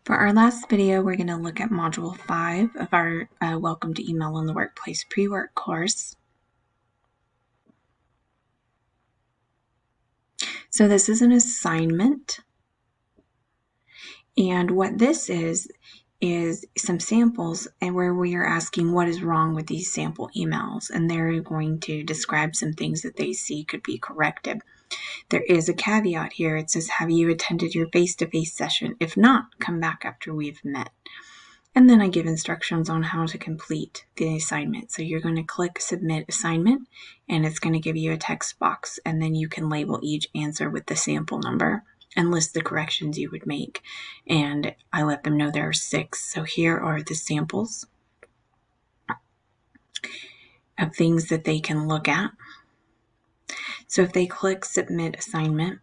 For our last video, we're going to look at Module 5 of our Welcome to Email in the Workplace pre-work course. So this is an assignment, and what this is some samples and where we are asking what is wrong with these sample emails, and they're going to describe some things that they see could be corrected. There is a caveat here. It says, have you attended your face-to-face session? If not, come back after we've met. And then I give instructions on how to complete the assignment. So you're going to click Submit Assignment, and it's going to give you a text box, and then you can label each answer with the sample number and list the corrections you would make. And I let them know there are 6. So here are the samples of things that they can look at. So if they click Submit Assignment,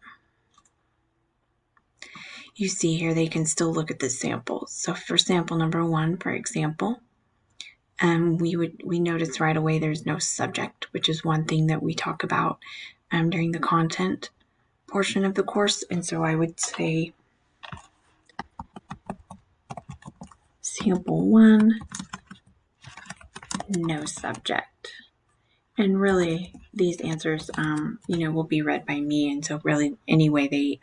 you see here they can still look at the samples. So for sample number 1, for example, we notice right away there's no subject, which is one thing that we talk about during the content portion of the course. And so I would say sample 1, no subject. And really, these answers, will be read by me. And so really, any way they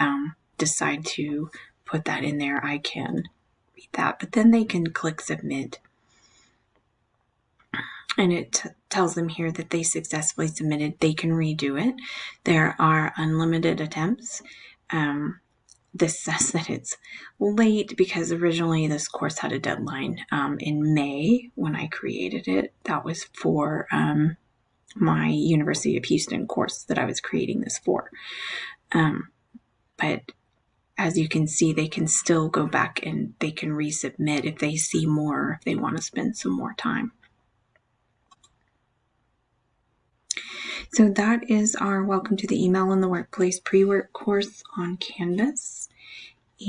decide to put that in there, I can read that. But then they can click Submit. And it tells them here that they successfully submitted. They can redo it. There are unlimited attempts. This says that it's late because originally this course had a deadline in May when I created it. That was for my University of Houston course that I was creating this for. But as you can see, they can still go back and they can resubmit if they see more, if they want to spend some more time. So that is our Welcome to the Email in the Workplace pre-work course on Canvas.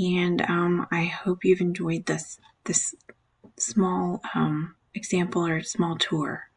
And I hope you've enjoyed this small example or small tour